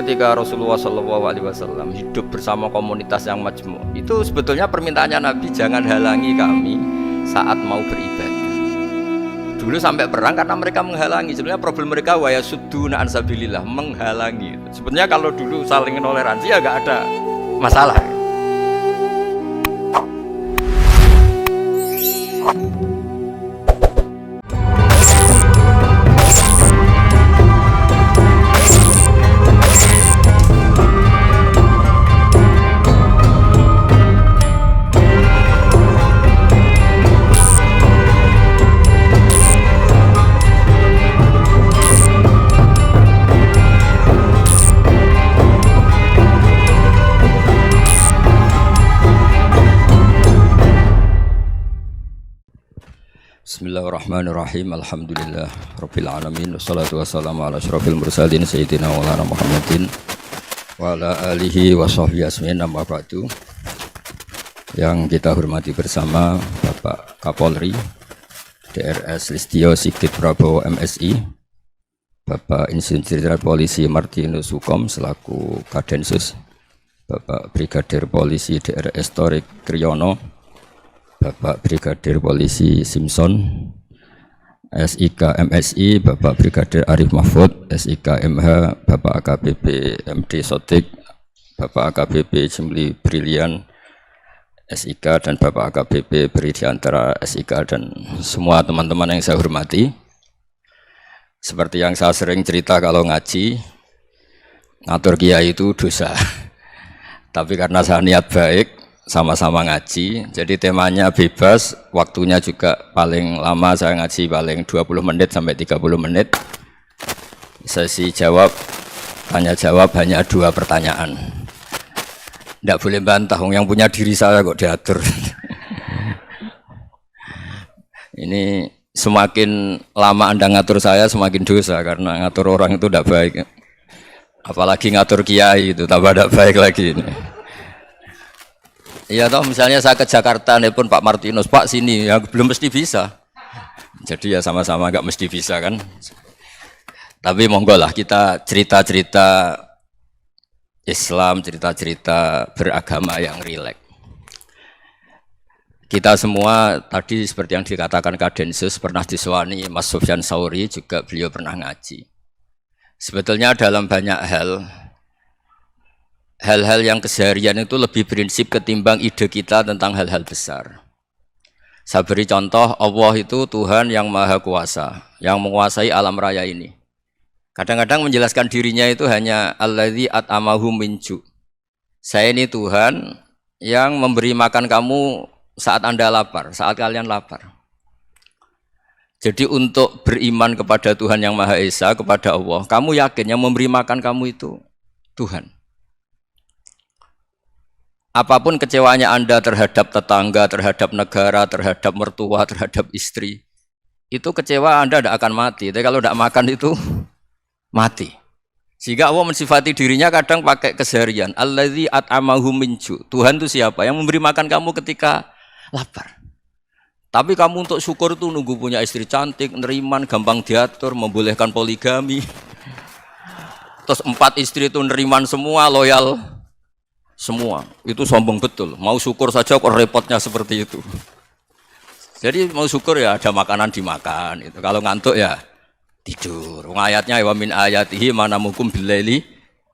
ketika Rasulullah SAW hidup bersama komunitas yang majmu', itu sebetulnya permintaannya Nabi, jangan halangi kami saat mau beribadah. Dulu sampai perang karena mereka menghalangi. Sebenarnya problem mereka wa yasudduna an sabilillah, menghalangi. Sebetulnya kalau dulu saling toleransi ya gak ada masalah. Bismillahirrahmanirrahim. Alhamdulillah Rabbil alamin. Wassalatu wassalamu ala asyrafil mursalin Sayyidina wa lana Muhammadin wa ala alihi wa sahbihi asmin. Amma ba'du. Yang kita hormati bersama Bapak Kapolri DRS Listio Sigit Prabowo MSI, Bapak Insinyur Jenderal Polisi Martinus Hukom selaku Kadensus, Bapak Brigadir Polisi DRS Torik Kriyono, Bapak Brigadir Polisi Simpson, SIK MSI, Bapak Brigadir Arif Mahfud, SIK MH, Bapak AKBP MD Sotik, Bapak AKBP Jimli Brilian, SIK, dan Bapak AKBP Beridiantara SIK, dan semua teman-teman yang saya hormati. Seperti yang saya sering cerita kalau ngaji, ngatur kiai itu dosa. Tapi karena saya niat baik, sama-sama ngaji, jadi temanya bebas, waktunya juga paling lama saya ngaji paling 20 menit sampai 30 menit. Sesi jawab, tanya jawab hanya 2 pertanyaan. Tidak boleh bantah, yang punya diri saya kok diatur. Ini semakin lama Anda ngatur saya semakin dosa, karena ngatur orang itu tidak baik. Apalagi ngatur kiai itu tambah tidak baik lagi ini. Iya toh, misalnya saya ke Jakarta, nelpon Pak Martinus, Pak sini, ya belum mesti bisa. Jadi ya sama-sama nggak mesti bisa kan. Tapi monggo lah kita cerita-cerita Islam, cerita-cerita beragama yang rileks. Kita semua tadi seperti yang dikatakan Kadensus pernah diswani Mas Sufyan Sauri, juga beliau pernah ngaji. Sebetulnya dalam banyak hal-hal yang keseharian itu lebih prinsip ketimbang ide kita tentang hal-hal besar. Saya beri contoh, Allah itu Tuhan yang maha kuasa, yang menguasai alam raya ini. Kadang-kadang menjelaskan dirinya itu hanya alladzi at'amahum min ju'. Saya ini Tuhan yang memberi makan kamu saat Anda lapar, saat kalian lapar. Jadi untuk beriman kepada Tuhan yang Maha Esa, kepada Allah, kamu yakin yang memberi makan kamu itu Tuhan. Apapun kecewanya Anda terhadap tetangga, terhadap negara, terhadap mertua, terhadap istri, itu kecewa Anda tidak akan mati. Tapi kalau tidak makan itu mati. Sehingga Allah mensifati dirinya kadang pakai keseharian. Alladzi at'amahum min ju'. Tuhan itu siapa? Yang memberi makan kamu ketika lapar. Tapi kamu untuk syukur itu nunggu punya istri cantik, neriman, gampang diatur, membolehkan poligami. Terus 4 istri itu neriman semua, loyal semua. Itu sombong betul. Mau syukur saja kok repotnya seperti itu. Jadi mau syukur ya ada makanan dimakan. Itu kalau ngantuk ya tidur. Ayatnya wa min ayatihi manamukum billaili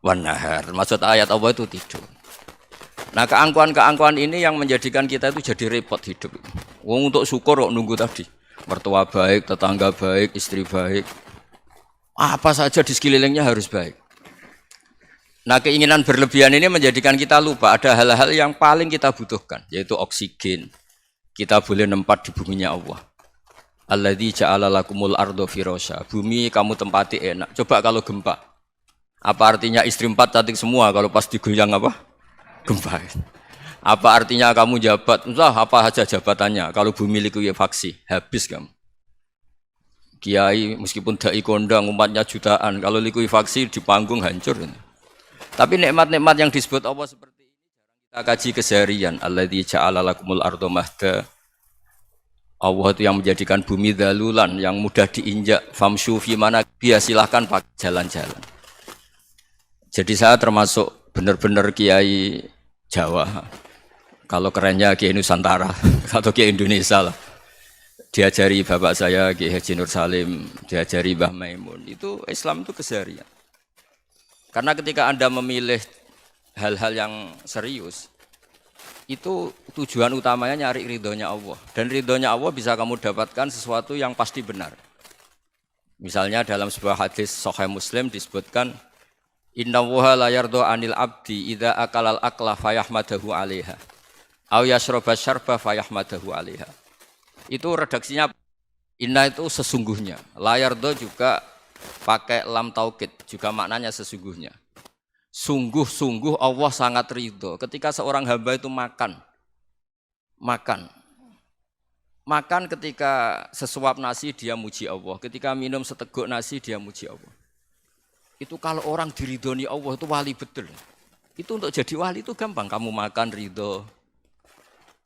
wan nahar. Maksud ayat Allah itu tidur. Nah, keangkuhan-keangkuhan ini yang menjadikan kita itu jadi repot hidup. Wong untuk syukur kok nunggu tadi. Mertua baik, tetangga baik, istri baik. Apa saja di sekelilingnya harus baik. Nah, keinginan berlebihan ini menjadikan kita lupa ada hal-hal yang paling kita butuhkan, yaitu oksigen. Kita boleh nempat di buminya Allah. Alladzi ja'ala lakumul ardo firasya. Bumi kamu tempati enak. Coba kalau gempa. Apa artinya istri 4 cantik semua kalau pas digoyang apa? Gempa. Apa artinya kamu jabat? Entah apa saja jabatannya. Kalau bumi likuifaksi, habis kamu. Kiai meskipun dai kondang umatnya jutaan, kalau likuifaksi di panggung hancur. Tapi nikmat-nikmat yang disebut Allah seperti ini jarang kita kaji keseharian. Alladzi ja'ala lakumul ardo mahda. Allah itu yang menjadikan bumi dalulan, yang mudah diinjak. Famshu fi mana biya, silahkan pakai jalan-jalan. Jadi saya termasuk benar-benar kiai Jawa. Kalau kerennya kiai Nusantara atau kiai Indonesia lah. Diajari bapak saya Kiai Haji Nur Salim, diajari Mbah Maimun. Itu Islam itu keseharian. Karena ketika Anda memilih hal-hal yang serius, itu tujuan utamanya nyari ridhonya Allah. Dan ridhonya Allah bisa kamu dapatkan sesuatu yang pasti benar. Misalnya dalam sebuah hadis Sahih Muslim disebutkan, Innallaha la yardha 'anil 'abdi idza akalal akla fayahmadahu 'alaiha. Aw yashraba syarba fayahmadahu 'alaiha. Itu redaksinya inna itu sesungguhnya. Layar do juga pakai lam taukid, juga maknanya sesungguhnya. Sungguh-sungguh Allah sangat ridho ketika seorang hamba itu makan. Makan ketika sesuap nasi dia muji Allah, ketika minum seteguk nasi dia muji Allah. Itu kalau orang diridhoni Allah itu wali betul. Itu untuk jadi wali itu gampang, kamu makan ridho.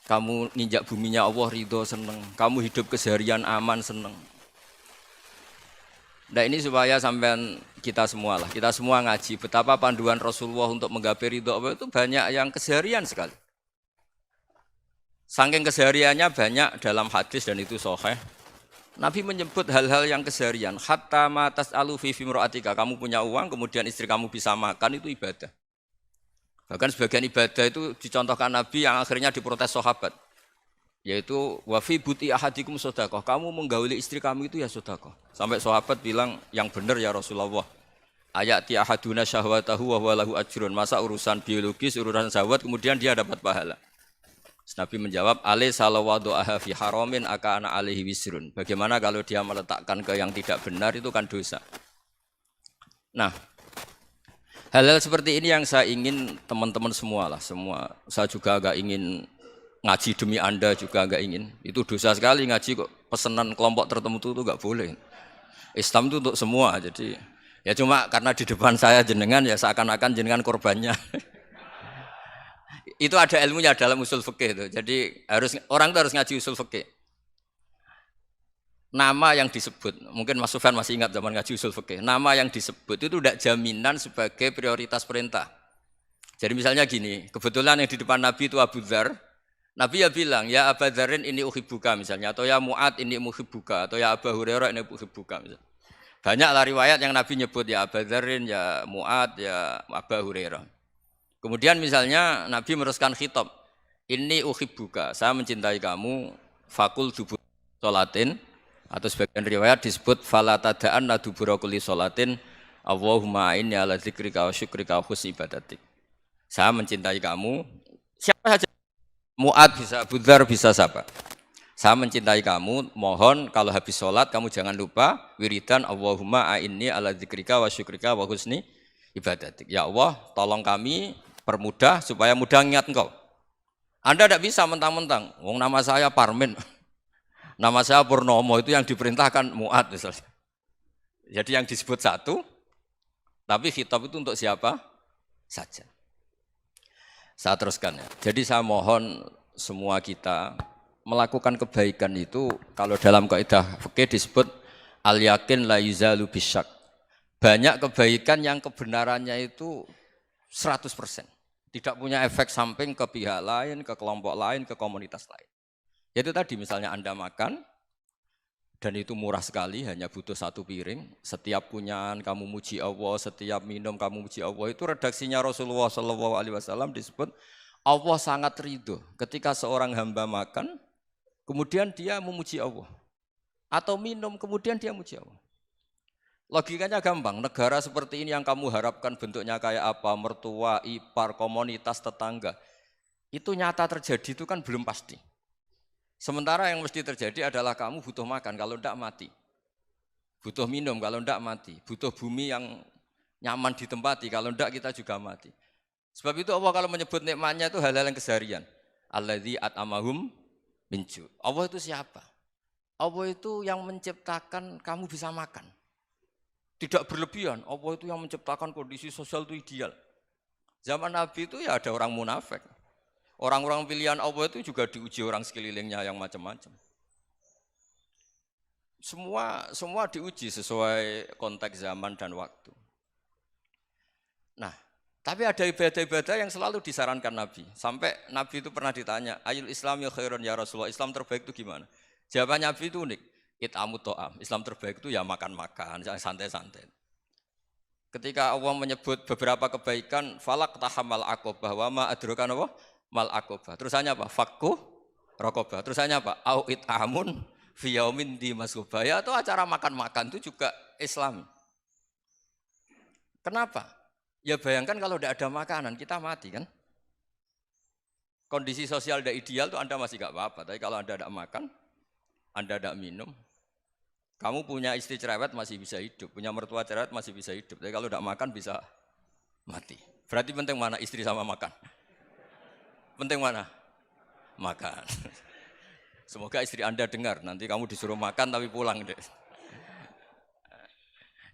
Kamu ninjak buminya Allah ridho seneng, kamu hidup keseharian aman seneng. Nah ini supaya sampean kita semua ngaji betapa panduan Rasulullah untuk menggapai ridho Allah itu banyak yang keseharian sekali. Saking kesehariannya banyak dalam hadis dan itu sahih. Nabi menyebut hal-hal yang keseharian. Hatta ma tas'alu fi fimra'atika, kamu punya uang kemudian istri kamu bisa makan itu ibadah. Bahkan sebagian ibadah itu dicontohkan Nabi yang akhirnya diprotes sahabat. Yaitu wa fi buti ahadikum sedekah. Kamu menggauli istri kamu itu ya sedekah. Sampai sahabat bilang yang benar ya Rasulullah. Ayati ahaduna syahwatahu wa huwa lahu ajrun. Masa urusan biologis, urusan syahwat kemudian dia dapat pahala. Nabi menjawab, alai salawadu'aha fi haramin akana alaihi wisrun. Bagaimana kalau dia meletakkan ke yang tidak benar itu kan dosa. Nah, hal-hal seperti ini yang saya ingin teman-teman semua lah, semua. Saya juga agak ingin ngaji demi Anda juga agak ingin. Itu dosa sekali ngaji kok pesanan kelompok tertentu itu enggak boleh. Islam itu untuk semua. Jadi ya cuma karena di depan saya jenengan ya seakan-akan jenengan korbannya. Itu ada ilmunya dalam usul fikih itu. Jadi orang itu harus ngaji usul fikih. Nama yang disebut, mungkin Mas Sufyan masih ingat zaman ngaji usul fikih. Nama yang disebut itu tidak jaminan sebagai prioritas perintah. Jadi misalnya gini, kebetulan yang di depan Nabi itu Abu Dzar. Nabi ya bilang, ya Abu Dzarin ini uhibbuka misalnya, atau ya Mu'ad ini muhibbuka, atau ya Abu Hurairah ini uhibbuka misalnya. Banyaklah riwayat yang Nabi nyebut ya Abu Dzarin, ya Mu'ad, ya Abu Hurairah. Kemudian misalnya Nabi meneruskan khitab, ini uhibbuka, saya mencintai kamu, fakul dubur sholatin, atau sebagian riwayat disebut fala tada'anna dubura kulli sholatin, Allahumma inni ala dzikrika wa syukrika wa husni ibadatik. Saya mencintai kamu, siapa saja, Mu'ad bisa, Abu Dzar bisa siapa. Saya mencintai kamu, mohon kalau habis sholat kamu jangan lupa wiridan Allahumma a'inni ala dzikrika wa syukrika wa husni ibadatik. Ya Allah, tolong kami permudah supaya mudah ingat engkau. Anda tidak bisa mentang-mentang, wong nama saya Parmin, nama saya Purnomo, itu yang diperintahkan Mu'ad misalnya. Jadi yang disebut satu, tapi khitab itu untuk siapa saja. Saya teruskan ya. Jadi saya mohon semua kita melakukan kebaikan itu, kalau dalam kaidah fikih disebut al-yakin la yuzalu bisyak. Banyak kebaikan yang kebenarannya itu 100%. Tidak punya efek samping ke pihak lain, ke kelompok lain, ke komunitas lain. Yaitu tadi misalnya Anda makan, dan itu murah sekali, hanya butuh satu piring. Setiap punyaan kamu muji Allah, setiap minum kamu muji Allah. Itu redaksinya Rasulullah SAW disebut Allah sangat ridho ketika seorang hamba makan, kemudian dia memuji Allah. Atau minum, kemudian dia muji Allah. Logikanya gampang, negara seperti ini yang kamu harapkan bentuknya kayak apa, mertua, ipar, komunitas, tetangga. Itu nyata terjadi itu kan belum pasti. Sementara yang mesti terjadi adalah kamu butuh makan, kalau tidak mati. Butuh minum, kalau tidak mati. Butuh bumi yang nyaman ditempati, kalau tidak kita juga mati. Sebab itu Allah kalau menyebut nikmatnya itu hal-hal yang keseharian. Alladzi at'amahum min ju'. Allah itu siapa? Allah itu yang menciptakan kamu bisa makan. Tidak berlebihan, Allah itu yang menciptakan kondisi sosial itu ideal. Zaman Nabi itu ya ada orang munafik. Orang-orang pilihan Allah itu juga diuji orang sekelilingnya yang macam-macam. Semua diuji sesuai konteks zaman dan waktu. Nah, tapi ada ibadah-ibadah yang selalu disarankan Nabi. Sampai Nabi itu pernah ditanya, ayul Islam ya khairun ya Rasulullah, Islam terbaik itu gimana? Jawaban Nabi itu unik. It'amut to'am. Islam terbaik itu ya makan-makan, santai-santai. Ketika Allah menyebut beberapa kebaikan, falak tahamal akobah, wa ma adrokan apa? Mal akobah. Terusannya apa? Fakku rokobah. Terusannya apa? Au it'amun fiyaumin di masubah. Ya itu acara makan-makan itu juga Islam. Kenapa? Ya bayangkan kalau tidak ada makanan, kita mati kan? Kondisi sosial tidak ideal tuh Anda masih gak apa-apa. Tapi kalau Anda tidak makan, Anda tidak minum, kamu punya istri cerewet masih bisa hidup, punya mertua cerewet masih bisa hidup. Tapi kalau tidak makan bisa mati. Berarti penting mana istri sama makan? Penting mana? Makan. Semoga istri Anda dengar, nanti kamu disuruh makan tapi pulang deh.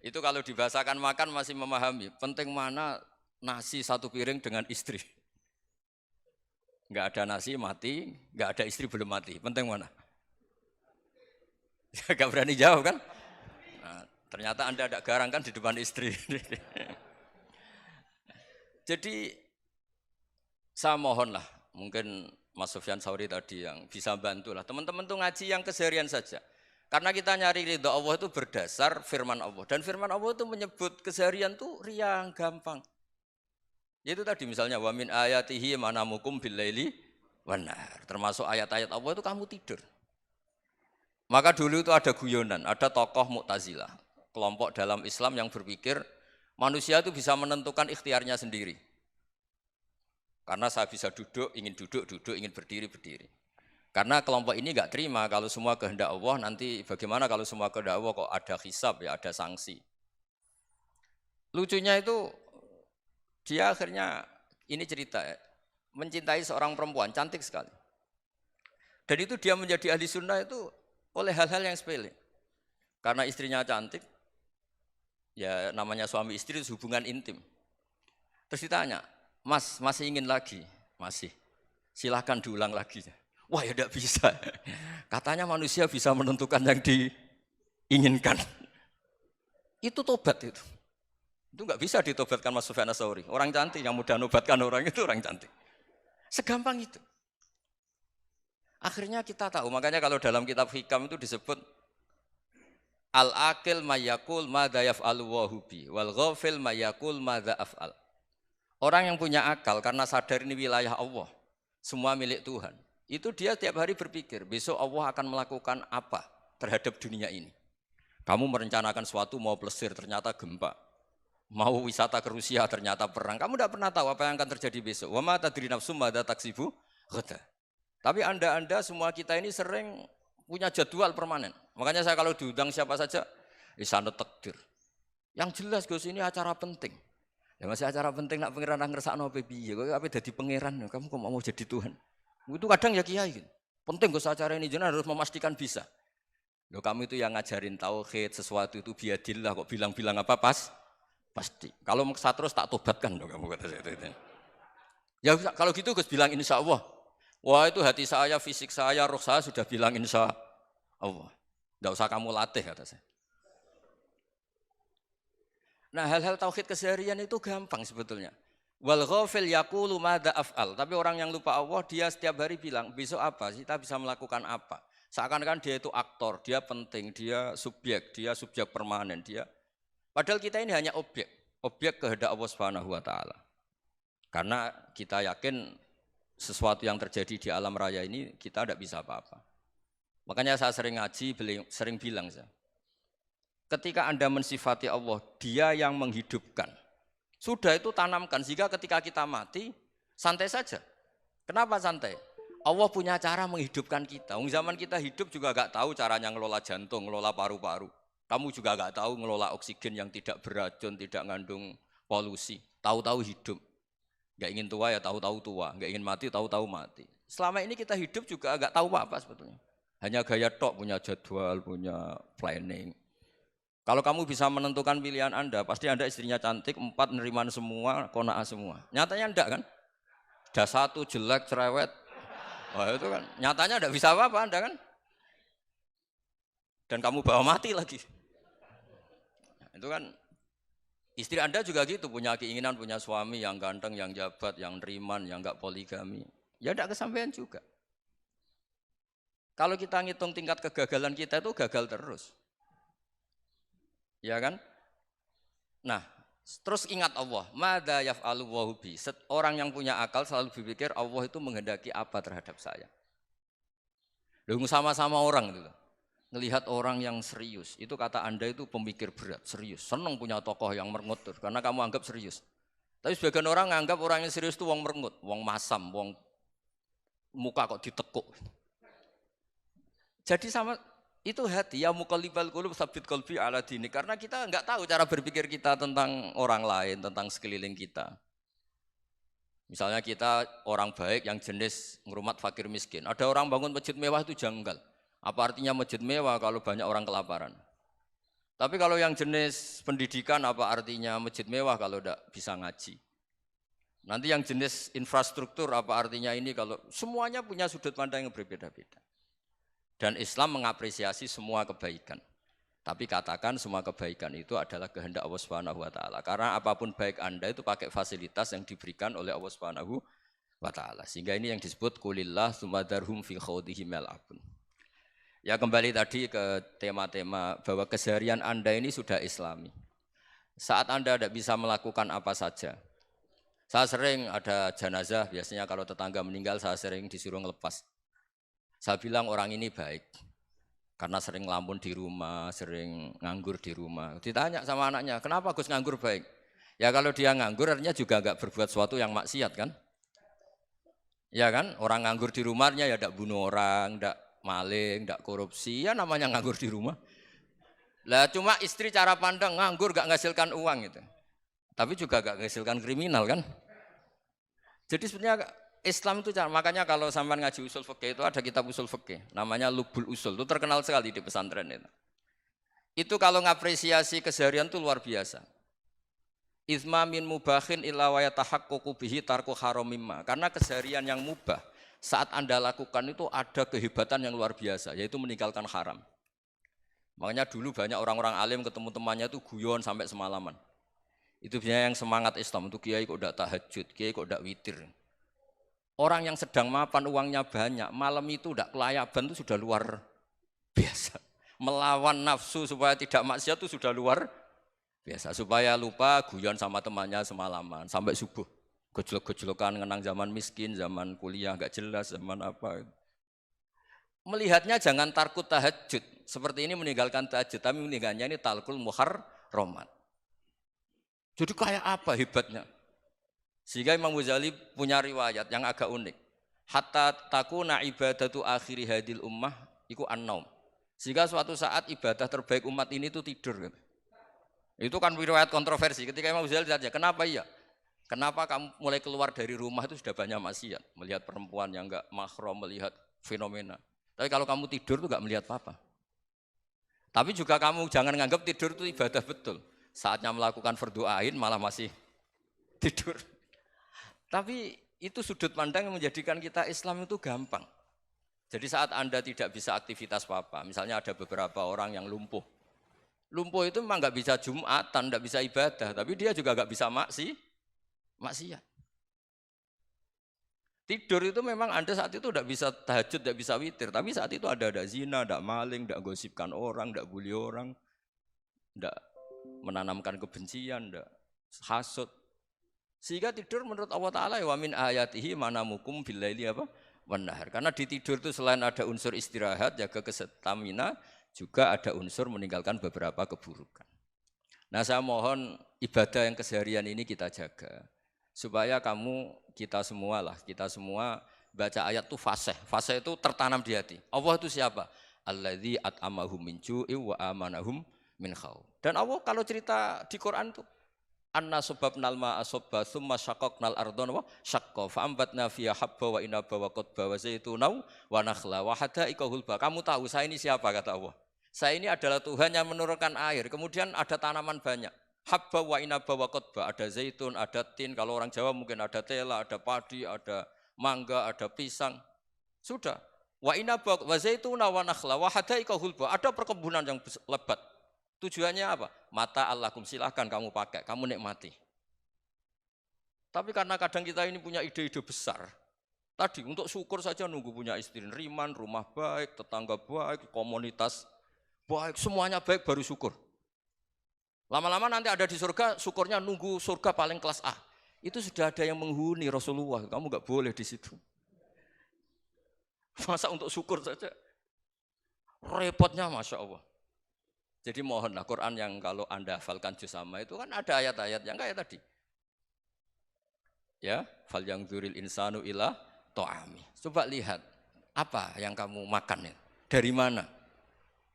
Itu kalau dibahasakan makan masih memahami. Penting mana nasi satu piring dengan istri. Enggak ada nasi mati, enggak ada istri belum mati. Penting mana? Gak berani jawab kan? Nah, ternyata Anda ada garang kan di depan istri. Jadi saya mohonlah, mungkin Mas Sufyan Sauri tadi yang bisa bantulah. Teman-teman tuh ngaji yang keseharian saja. Karena kita nyari ridha Allah itu berdasar firman Allah. Dan firman Allah itu menyebut keseharian itu riang, gampang. Itu tadi misalnya wa min ayatihi manamukum billaili wanar. Termasuk ayat-ayat Allah itu kamu tidur. Maka dulu itu ada guyonan, ada tokoh Mu'tazilah, kelompok dalam Islam yang berpikir manusia itu bisa menentukan ikhtiarnya sendiri. Karena saya bisa duduk, duduk, ingin berdiri, berdiri. Karena kelompok ini enggak terima kalau semua kehendak Allah, nanti bagaimana kalau semua kehendak Allah kok ada hisab ya, ada sanksi. Lucunya itu dia akhirnya ini cerita mencintai seorang perempuan cantik sekali. Dan itu dia menjadi ahli sunnah itu oleh hal-hal yang sepele. Karena istrinya cantik, ya namanya suami istri itu hubungan intim. Terus ditanya, Mas masih ingin lagi? Masih. Silahkan diulang lagi. Wah ya tidak bisa. Katanya manusia bisa menentukan yang diinginkan. Itu tobat itu. Itu nggak bisa ditobatkan Mas Sufyan Ats-Tsauri. Orang cantik yang mudah nobatkan orang itu orang cantik. Segampang itu. Akhirnya kita tahu, makanya kalau dalam kitab Hikam itu disebut al-aqil mayyakul madza yaf'alu wa hubi wal ghafil mayyakul madza af'al. Orang yang punya akal karena sadar ini wilayah Allah, semua milik Tuhan. Itu dia tiap hari berpikir, besok Allah akan melakukan apa terhadap dunia ini. Kamu merencanakan suatu mau plesir, ternyata gempa. Mau wisata ke Rusia, ternyata perang. Kamu tidak pernah tahu apa yang akan terjadi besok. Wa ma tadri nafsum madza taksibu ghadan. Tapi anda semua kita ini sering punya jadwal permanen. Makanya saya kalau diundang siapa saja, sanad takdir. Yang jelas Gus ini acara penting. Ya masih acara penting nak pangeran ngersakno piye? Kok ape dadi pangeran? Kamu kok mau jadi Tuhan? Itu kadang ya kiai gitu. Penting Gus acara ini jenengan harus memastikan bisa. Loh kamu itu yang ngajarin tauhid, sesuatu itu biadillah kok bilang-bilang apa pasti. Kalau maksa terus tak tobatkan loh kamu kata saya itu. Ya kalau gitu Gus bilang insya Allah. Wah itu hati saya, fisik saya, roh saya sudah bilang insya Allah. Tidak usah kamu latih kata saya. Nah hal-hal tauhid keseharian itu gampang sebetulnya. Wal ghafil yaqulu madza af'al. Tapi orang yang lupa Allah dia setiap hari bilang besok apa? Kita bisa melakukan apa? Seakan-akan dia itu aktor, dia penting, dia subjek permanen, dia. Padahal kita ini hanya objek kehendak Allah Subhanahu wa taala. Karena kita yakin sesuatu yang terjadi di alam raya ini kita tidak bisa apa-apa. Makanya saya sering ngaji, sering bilang saya. Ketika Anda mensifati Allah, dia yang menghidupkan. Sudah itu tanamkan, sehingga ketika kita mati, santai saja. Kenapa santai? Allah punya cara menghidupkan kita. Zaman kita hidup juga gak tahu caranya ngelola jantung, ngelola paru-paru. Kamu juga gak tahu ngelola oksigen yang tidak beracun, tidak mengandung polusi. Tahu-tahu hidup. Gak ingin tua ya tahu-tahu tua, gak ingin mati tahu-tahu mati. Selama ini kita hidup juga gak tahu apa sebetulnya. Hanya gaya tok, punya jadwal, punya planning. Kalau kamu bisa menentukan pilihan Anda, pasti Anda istrinya cantik, 4 neriman semua, kona'ah semua. Nyatanya enggak kan? Ada 1 jelek, cerewet. Wah itu kan, nyatanya enggak bisa apa-apa Anda kan? Dan kamu bawa mati lagi. Nah, itu kan Istri Anda juga gitu, punya keinginan punya suami yang ganteng, yang jabat, yang neriman, yang enggak poligami. Ya tidak kesampaian juga. Kalau kita ngitung tingkat kegagalan kita itu gagal terus. Ya kan? Nah, terus ingat Allah, madza yaf'alu wa bi. Orang yang punya akal selalu berpikir Allah itu menghendaki apa terhadap saya. Lalu sama-sama orang itu. Ngelihat orang yang serius, itu kata Anda itu pemikir berat, serius. Senang punya tokoh yang merengut karena kamu anggap serius. Tapi sebagian orang anggap orang yang serius itu wong merengut, wong masam, wong muka kok ditekuk. Jadi sama itu hati ya muqallibal qulub tsabbit qalbi ala dini, karena kita enggak tahu cara berpikir kita tentang orang lain, tentang sekeliling kita. Misalnya kita orang baik yang jenis ngrumat fakir miskin. Ada orang bangun masjid mewah itu janggal. Apa artinya masjid mewah kalau banyak orang kelaparan? Tapi kalau yang jenis pendidikan apa artinya masjid mewah kalau tidak bisa ngaji? Nanti yang jenis infrastruktur apa artinya ini kalau semuanya punya sudut pandang yang berbeda-beda. Dan Islam mengapresiasi semua kebaikan. Tapi katakan semua kebaikan itu adalah kehendak Allah Subhanahu wa taala. Karena apapun baik Anda itu pakai fasilitas yang diberikan oleh Allah Subhanahu wa taala. Sehingga ini yang disebut qulillah tsumma darhum fi khawdihim yal'abun. Ya kembali tadi ke tema-tema bahwa keseharian Anda ini sudah Islami. Saat Anda tidak bisa melakukan apa saja. Saya sering ada jenazah, biasanya kalau tetangga meninggal saya sering disuruh ngelepas. Saya bilang orang ini baik. Karena sering ngelamun di rumah, sering nganggur di rumah. Ditanya sama anaknya, kenapa Gus nganggur baik? Ya kalau dia nganggur artinya juga enggak berbuat sesuatu yang maksiat kan? Ya kan, orang nganggur di rumahnya ya tidak bunuh orang, tidak maling, tidak korupsi, ya namanya nganggur di rumah. Lah cuma istri cara pandang nganggur gak menghasilkan uang gitu. Tapi juga gak menghasilkan kriminal kan. Jadi sebenarnya Islam itu makanya kalau sampai ngaji usul fikih itu ada kitab usul fikih namanya Lubul Usul, itu terkenal sekali di pesantren itu. Itu kalau ngapresiasi keseharian itu luar biasa. Izma min mubahin illa wa yatahaqqaqu bihi tarku haramimma. Karena keseharian yang mubah saat Anda lakukan itu ada kehebatan yang luar biasa, yaitu meninggalkan haram. Makanya dulu banyak orang-orang alim ketemu temannya itu guyon sampai semalaman. Itu biasanya yang semangat Islam, itu kiai kok tidak tahajud, kiai kok tidak witir. Orang yang sedang mapan uangnya banyak, malam itu tidak kelayaban itu sudah luar biasa. Melawan nafsu supaya tidak maksiat itu sudah luar biasa. Supaya lupa guyon sama temannya semalaman, sampai subuh. Gejolok-gejolokan ngenang zaman miskin, zaman kuliah nggak jelas, zaman apa. Melihatnya jangan tarkut tahajud. Seperti ini meninggalkan tahajud, tapi meninggalnya ini talkul muharramat. Jadi kayak apa hebatnya? Sehingga Imam Ghazali punya riwayat yang agak unik. Hatta takuna ibadatu akhiri hadil ummah iku an-naum. Sehingga suatu saat ibadah terbaik umat ini itu tidur. Itu kan riwayat kontroversi. Ketika Imam Ghazali ditanya, kenapa iya? Kenapa kamu mulai keluar dari rumah itu sudah banyak maksiat? Melihat perempuan yang enggak mahram, melihat fenomena. Tapi kalau kamu tidur itu enggak melihat apa-apa. Tapi juga kamu jangan menganggap tidur itu ibadah betul. Saatnya melakukan fardu ain malah masih tidur. Tapi itu sudut pandang yang menjadikan kita Islam itu gampang. Jadi saat Anda tidak bisa aktivitas apa-apa, misalnya ada beberapa orang yang lumpuh. Lumpuh itu memang nggak bisa Jumatan, nggak bisa ibadah, tapi dia juga nggak bisa maksiat. Tidur itu memang Anda saat itu tidak bisa tahajud, tidak bisa witir, tapi saat itu ada zina, tidak maling, tidak gosipkan orang, tidak bully orang, tidak menanamkan kebencian, tidak hasud. Sehingga tidur menurut Allah Ta'ala wa min ayatihi manamukum billaili apa? Wan nahar. Karena di tidur itu selain ada unsur istirahat, jaga kestamina, juga ada unsur meninggalkan beberapa keburukan. Nah saya mohon ibadah yang keseharian ini kita jaga. Supaya kita semua baca ayat itu fasih. Fasih itu tertanam di hati. Allah itu siapa? Alladzi at'amahum min ju'i wa amanahum min khauf. Dan Allah kalau cerita di Quran itu anna subabnal ma'a subba thumma syaqaqnal ardha wa syaqqa fa ambatna fiha habba wa inaba wa qadba wa zaituna wa nakhla wa hadaika hulba. Kamu tahu saya ini siapa kata Allah? Saya ini adalah Tuhan yang menurunkan air, kemudian ada tanaman banyak. Habba wa inaba wa qadba, ada zaitun, ada tin, kalau orang Jawa mungkin ada tela, ada padi, ada mangga, ada pisang. Sudah. Wa inaba wa zaituna wa nakhla wa hadaika hulba, ada perkebunan yang lebat. Tujuannya apa? Mata Allahkum, silahkan kamu pakai, kamu nikmati. Tapi karena kadang kita ini punya ide-ide besar. Tadi untuk syukur saja nunggu punya istri riman, rumah baik, tetangga baik, komunitas baik, semuanya baik baru syukur. Lama-lama nanti ada di surga, syukurnya nunggu surga paling kelas A. Itu sudah ada yang menghuni Rasulullah, kamu nggak boleh di situ. Masa untuk syukur saja? Repotnya Masya Allah. Jadi mohonlah Quran yang kalau Anda hafalkan juz amma itu kan ada ayat-ayat yang kayak tadi. Ya, fal yang dzuril insanu ila to'ami. Coba lihat, apa yang kamu makan ya? Dari mana?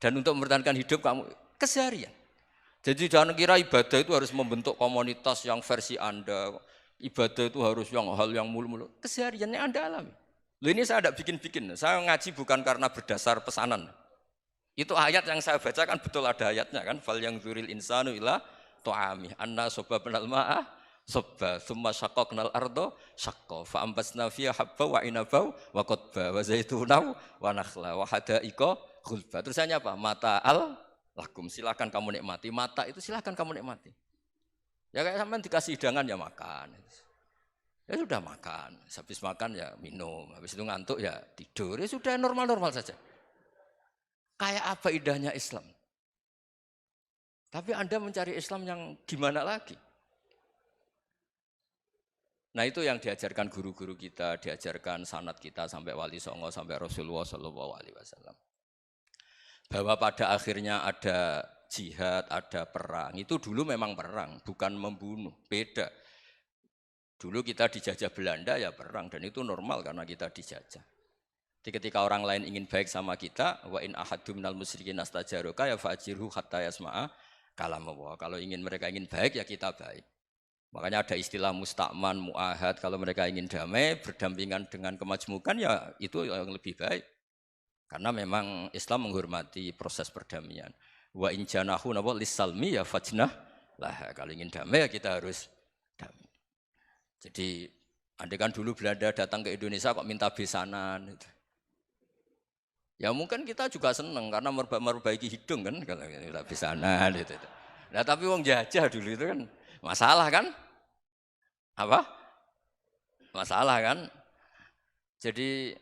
Dan untuk mempertahankan hidup kamu, keseharian. Jadi jangan kira ibadah itu harus membentuk komunitas yang versi Anda. Ibadah itu harus yang hal yang mulu-mulu. Kesehariannya Anda alami. Loh ini saya tidak bikin-bikin. Saya ngaji bukan karena berdasar pesanan. Itu ayat yang saya baca kan betul ada ayatnya kan. Fal yang dzuril insanu ila to'ami. Anna soba penal ma'ah sobba. Thumma syaqaqnal ardo syaqqa. Fa'ambasna fiya habba wa inabau wa qodba. Wa zaitunau wa nakhla wa hadaiko khulba. Terusannya apa? Mata'al lakum, silakan kamu nikmati. Mata itu silakan kamu nikmati. Ya kayak sampean dikasih hidangan ya makan. Ya sudah makan. Habis makan ya minum. Habis itu ngantuk ya tidur. Ya sudah normal-normal saja. Kayak apa indahnya Islam. Tapi Anda mencari Islam yang gimana lagi? Nah itu yang diajarkan guru-guru kita, diajarkan sanad kita sampai Wali Songo, sampai Rasulullah SAW. Bahwa pada akhirnya ada jihad, ada perang. Itu dulu memang perang, bukan membunuh, beda. Dulu kita dijajah Belanda ya perang, dan itu normal karena kita dijajah. Jadi ketika orang lain ingin baik sama kita, wa in ahadum minal musyrikin astajaroka ya fa'jirhu hatta yasma'a kalam Allah. Kalau mereka ingin baik ya kita baik. Makanya ada istilah mustakman, mu'ahad. Kalau mereka ingin damai, berdampingan dengan kemajmukan ya itu yang lebih baik. Karena memang Islam menghormati proses perdamaian. Wa in janahu napa lisalmi ya fajnah lah. Kalau ingin damai ya kita harus damai. Jadi andai kan dulu Belanda datang ke Indonesia kok minta besanan gitu. Ya mungkin kita juga senang karena memperbaiki hidung kan kalau minta besanan gitu. Nah tapi wong jajah dulu itu kan masalah kan? Apa? Masalah kan? Jadi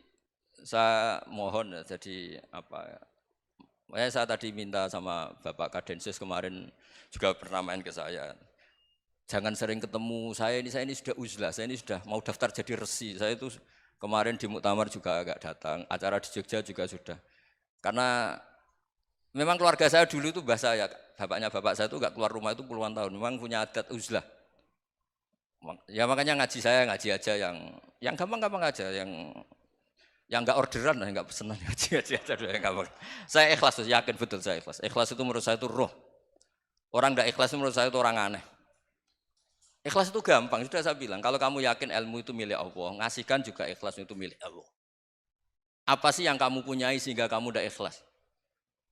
saya mohon jadi apa? Saya tadi minta sama Bapak Kadensus kemarin juga pernah main ke saya. Jangan sering ketemu saya ini sudah uzlah, saya ini sudah mau daftar jadi resi. Saya itu kemarin di muktamar juga agak datang, acara di Jogja juga sudah. Karena memang keluarga saya dulu itu bahasa ya, bapaknya bapak saya itu enggak keluar rumah itu puluhan tahun, memang punya adat uzlah. Ya makanya ngaji saya ngaji aja yang gampang-gampang aja, yang enggak orderan, enggak pesenan ngaji aja dulu yang gampang. Saya ikhlas, yakin betul saya ikhlas. Ikhlas itu menurut saya itu roh. Orang enggak ikhlas menurut saya itu orang aneh. Ikhlas itu gampang, sudah saya bilang. Kalau kamu yakin ilmu itu milik Allah, ngasihkan juga ikhlas itu milik Allah. Apa sih yang kamu punyai sehingga kamu tidak ikhlas?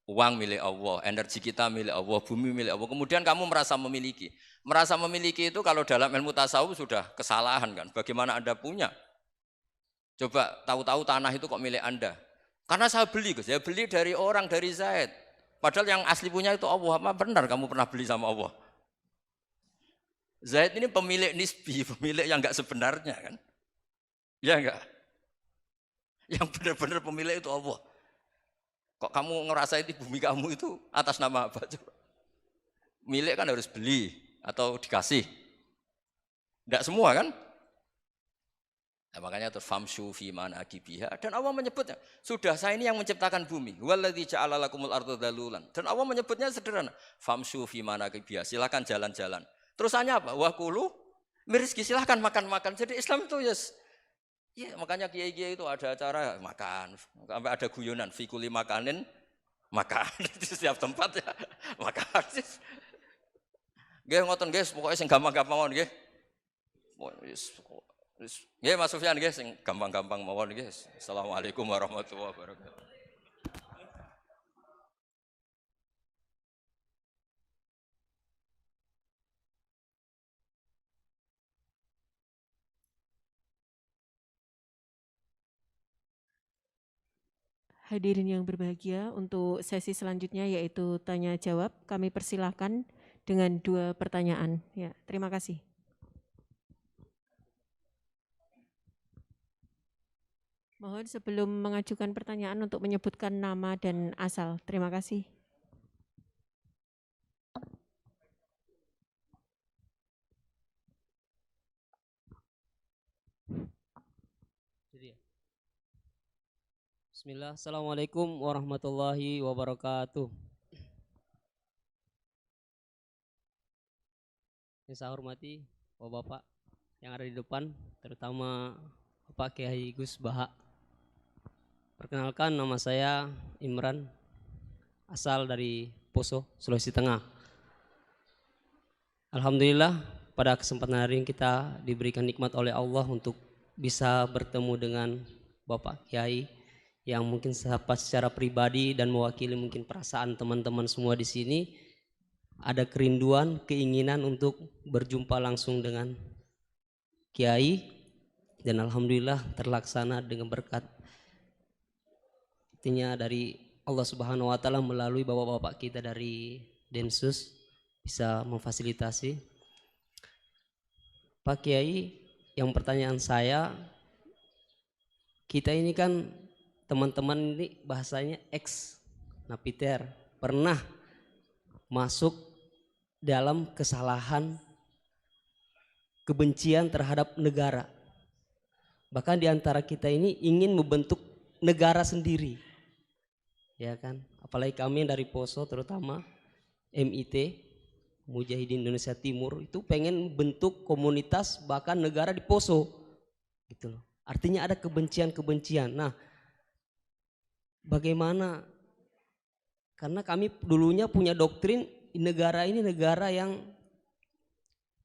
Uang milik Allah, energi kita milik Allah, bumi milik Allah. Kemudian kamu merasa memiliki. Merasa memiliki itu kalau dalam ilmu tasawuf sudah kesalahan kan. Bagaimana Anda punya? Coba tahu-tahu tanah itu kok milik Anda. Karena saya beli, Gus. Saya beli dari orang, dari Zaid. Padahal yang asli punya itu Allah. Apa benar kamu pernah beli sama Allah? Zaid ini pemilik nisbi, pemilik yang enggak sebenarnya kan. Ya enggak? Yang benar-benar pemilik itu Allah. Kok kamu ngerasa itu bumi kamu itu atas nama apa? Coba. Milik kan harus beli atau dikasih. Enggak semua kan? Nah, makanya terus famshu fi manakibiha dan Allah menyebutnya, sudah saya ini yang menciptakan bumi. Waladzi ja'ala lakumul arda dalulan. Dan Allah menyebutnya sederhana, famshu fi manakibiha, silakan jalan-jalan. Terusannya apa? Wa kulu mirizki, silakan makan-makan. Jadi Islam itu ya makanya kiai-kiai itu ada acara makan, sampai ada guyonan fikuli makanin makan di setiap tempat ya makan. Nggih ngoten guys, pokoknya sing gampang-gampang mawon nggih. Nggih Mas Sufyan nggih sing gampang-gampang mawon nggih. Assalamualaikum warahmatullahi wabarakatuh. Hadirin yang berbahagia, untuk sesi selanjutnya yaitu tanya jawab, kami persilahkan dengan 2 pertanyaan. Ya, terima kasih. Mohon sebelum mengajukan pertanyaan untuk menyebutkan nama dan asal. Terima kasih. Bismillah, Assalamualaikum warahmatullahi wabarakatuh. Yang saya hormati Bapak-Bapak yang ada di depan, terutama Bapak Kiai Gus Baha. Perkenalkan, nama saya Imran, asal dari Poso, Sulawesi Tengah. Alhamdulillah, pada kesempatan hari ini kita diberikan nikmat oleh Allah untuk bisa bertemu dengan Bapak Kiai yang mungkin secara pribadi dan mewakili mungkin perasaan teman-teman semua di sini. Ada kerinduan, keinginan untuk berjumpa langsung dengan Kiai, dan alhamdulillah terlaksana dengan berkat dari Allah Subhanahu wa taala melalui bapak-bapak kita dari Densus bisa memfasilitasi. Pak Kiai, yang pertanyaan saya, kita ini kan teman-teman ini bahasanya ex napiter, pernah masuk dalam kesalahan kebencian terhadap negara. Bahkan di antara kita ini ingin membentuk negara sendiri. Ya kan? Apalagi kami yang dari Poso, terutama MIT, Mujahidin Indonesia Timur, itu pengen bentuk komunitas bahkan negara di Poso. Gitu loh. Artinya ada kebencian-kebencian. Nah, bagaimana? Karena kami dulunya punya doktrin negara ini negara yang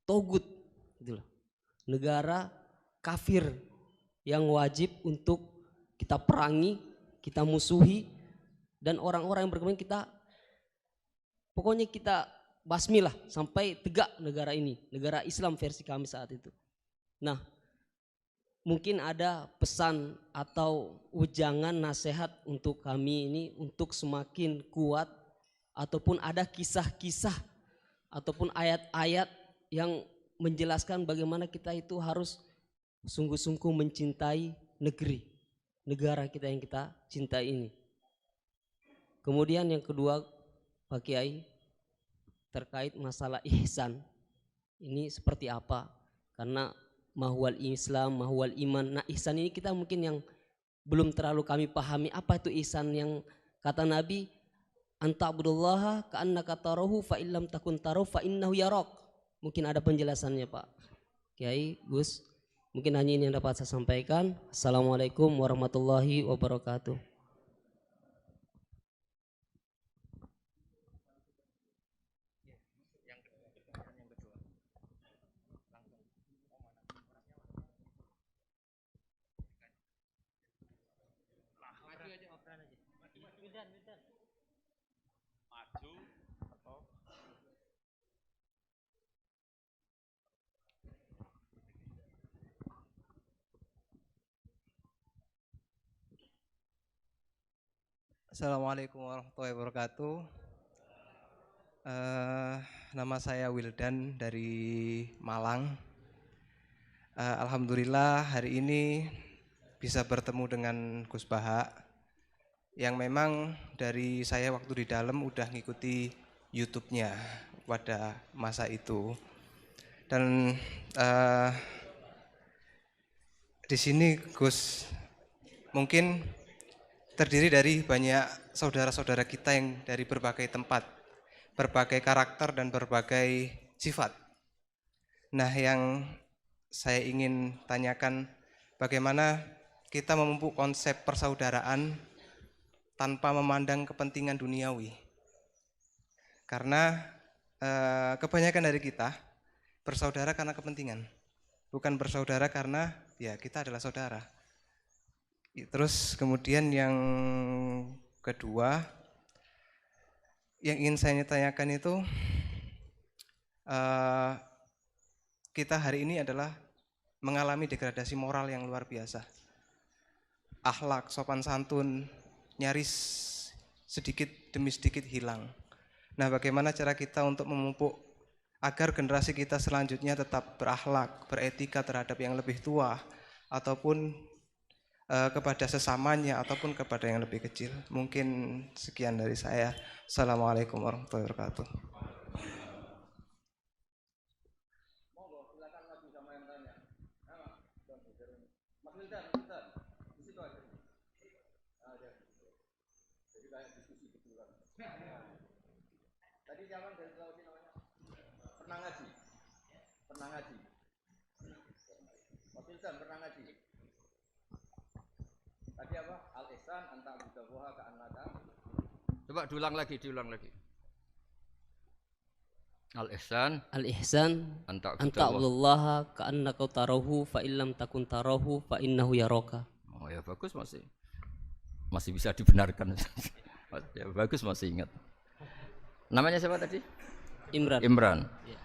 togut, gitu loh. Negara kafir yang wajib untuk kita perangi, kita musuhi, dan orang-orang yang berkepentingan kita, pokoknya kita basmi lah sampai tegak negara ini, negara Islam versi kami saat itu. Nah, mungkin ada pesan atau ujangan nasihat untuk kami ini untuk semakin kuat, ataupun ada kisah-kisah ataupun ayat-ayat yang menjelaskan bagaimana kita itu harus sungguh-sungguh mencintai negara kita yang kita cintai ini. Kemudian yang kedua, Pak Kiai, terkait masalah ihsan ini seperti apa? Karena mahwal Islam, mahwal iman. Nah, ihsan ini kita mungkin yang belum terlalu kami pahami, apa itu ihsan yang kata Nabi, anta'budullaha ka'annaka tarahu fa illam takun tarahu fa innahu yarak. Mungkin ada penjelasannya Pak Kiai, Gus. Mungkin hanya ini yang dapat saya sampaikan. Assalamualaikum warahmatullahi wabarakatuh. Assalamualaikum warahmatullahi wabarakatuh. Nama saya Wildan dari Malang. Alhamdulillah hari ini bisa bertemu dengan Gus Baha yang memang dari saya waktu di dalam udah ngikuti YouTube-nya pada masa itu. Dan di sini Gus mungkin terdiri dari banyak saudara-saudara kita yang dari berbagai tempat, berbagai karakter dan berbagai sifat. Nah, yang saya ingin tanyakan, bagaimana kita memupuk konsep persaudaraan tanpa memandang kepentingan duniawi. Karena kebanyakan dari kita bersaudara karena kepentingan, bukan bersaudara karena ya kita adalah saudara. Terus kemudian yang kedua yang ingin saya tanyakan itu, kita hari ini adalah mengalami degradasi moral yang luar biasa. Akhlak, sopan santun, nyaris sedikit demi sedikit hilang. Nah, bagaimana cara kita untuk memupuk agar generasi kita selanjutnya tetap berakhlak, beretika terhadap yang lebih tua, ataupun kepada sesamanya, ataupun kepada yang lebih kecil. Mungkin sekian dari saya. Assalamualaikum warahmatullahi wabarakatuh. Pernah ngaji? Mas Ilham pernah ngaji? Tadi apa? Al-ihsan anta abdallaha ka'annaka. Coba diulang lagi. Al-ihsan anta anta abdullaha ka'annaka tarahu fa illam takun tarahu fa innahu yaraka. Oh ya bagus, masih bisa dibenarkan. Ya bagus, masih ingat. Namanya siapa tadi? Imran. Ya.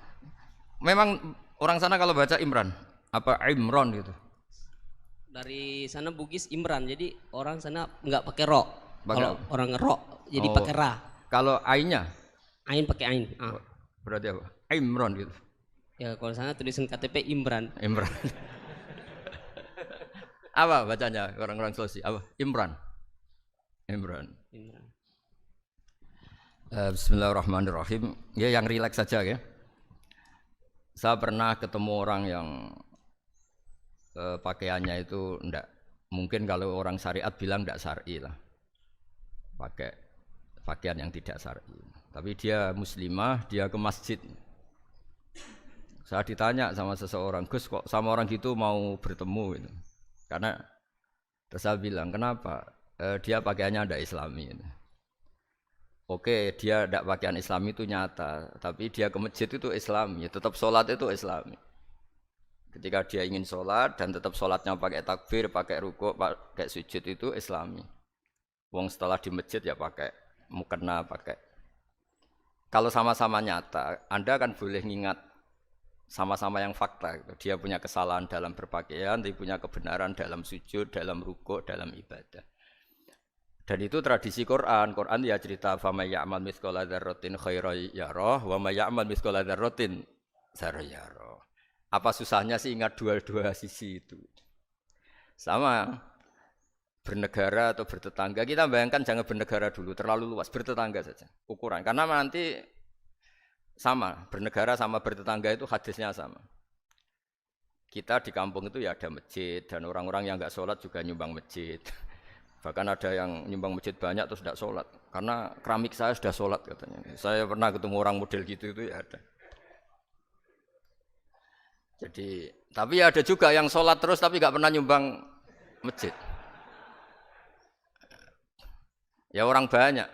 Memang orang sana kalau baca Imran apa Imron gitu. Dari sana Bugis Imran, jadi orang sana nggak pakai ro. Pakai Kalau orang ro jadi pakai ra. Kalau ainnya? Ain pakai ain. Berarti apa? Imron gitu. Ya kalau sana tulisan KTP Imran. Apa bacanya orang-orang Sulawesi? Apa? Imran. Bismillahirrahmanirrahim. Ya yang rileks saja ya. Saya pernah ketemu orang yang pakaiannya itu enggak, mungkin kalau orang syariat bilang enggak syar'i lah, pakai pakaian yang tidak syar'i. Tapi dia muslimah, dia ke masjid. Saya ditanya sama seseorang, Gus kok sama orang gitu mau bertemu gitu. Karena terus saya bilang kenapa? Dia pakaiannya enggak islami gitu. Oke, dia tidak pakaian Islami itu nyata, tapi dia ke masjid itu Islami, tetap sholat itu Islami. Ketika dia ingin sholat dan tetap sholatnya pakai takbir, pakai rukuk, pakai sujud itu Islami. Wong setelah di masjid ya pakai mukena, pakai. Kalau sama-sama nyata, Anda kan boleh ngingat sama-sama yang fakta. Gitu. Dia punya kesalahan dalam berpakaian, tapi punya kebenaran dalam sujud, dalam rukuk, dalam ibadah. Dan itu tradisi Quran. Quran ya cerita fama ya'mal mithqala dzarratin khairan yarah wa may ya'mal mithqala dzarratin syarran yarah. Apa susahnya sih ingat dua-dua sisi itu? Sama bernegara atau bertetangga. Kita bayangkan jangan bernegara dulu, terlalu luas, bertetangga saja. Ukuran. Karena nanti sama, bernegara sama bertetangga itu hadisnya sama. Kita di kampung itu ya ada masjid dan orang-orang yang enggak sholat juga nyumbang masjid. Bahkan ada yang nyumbang masjid banyak terus tidak sholat. Karena keramik saya sudah sholat katanya. Saya pernah ketemu orang model gitu itu ya ada. Jadi, tapi ada juga yang sholat terus tapi nggak pernah nyumbang masjid. Ya orang banyak.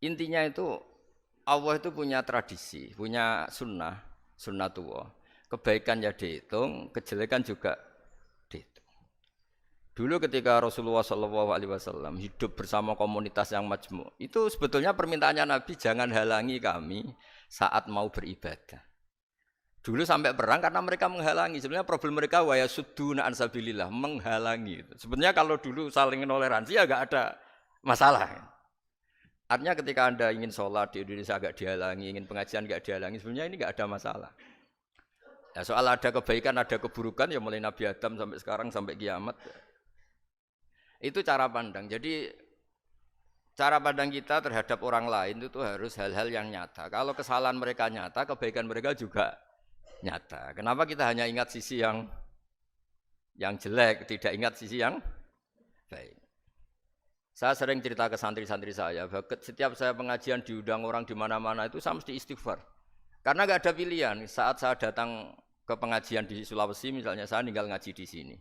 Intinya itu Allah itu punya tradisi, punya sunnatullah. Kebaikan ya dihitung, kejelekan juga dihitung. Dulu ketika Rasulullah SAW hidup bersama komunitas yang majmu', itu sebetulnya permintaannya Nabi jangan halangi kami saat mau beribadah. Dulu sampai perang karena mereka menghalangi. Sebenarnya problem mereka wa yasudduna an sabilillah, menghalangi. Sebenarnya kalau dulu saling toleransi ya enggak ada masalah. Artinya ketika Anda ingin sholat di Indonesia agak dihalangi, ingin pengajian enggak dihalangi, sebenarnya ini enggak ada masalah. Ya, soal ada kebaikan, ada keburukan ya mulai Nabi Adam sampai sekarang sampai kiamat. Itu cara pandang. Jadi cara pandang kita terhadap orang lain itu harus hal-hal yang nyata. Kalau kesalahan mereka nyata, kebaikan mereka juga nyata. Kenapa kita hanya ingat sisi yang jelek, tidak ingat sisi yang baik? Saya sering cerita ke santri-santri saya, setiap saya pengajian diundang orang di mana-mana itu saya mesti istighfar. Karena nggak ada pilihan. Saat saya datang ke pengajian di Sulawesi misalnya, saya tinggal ngaji di sini.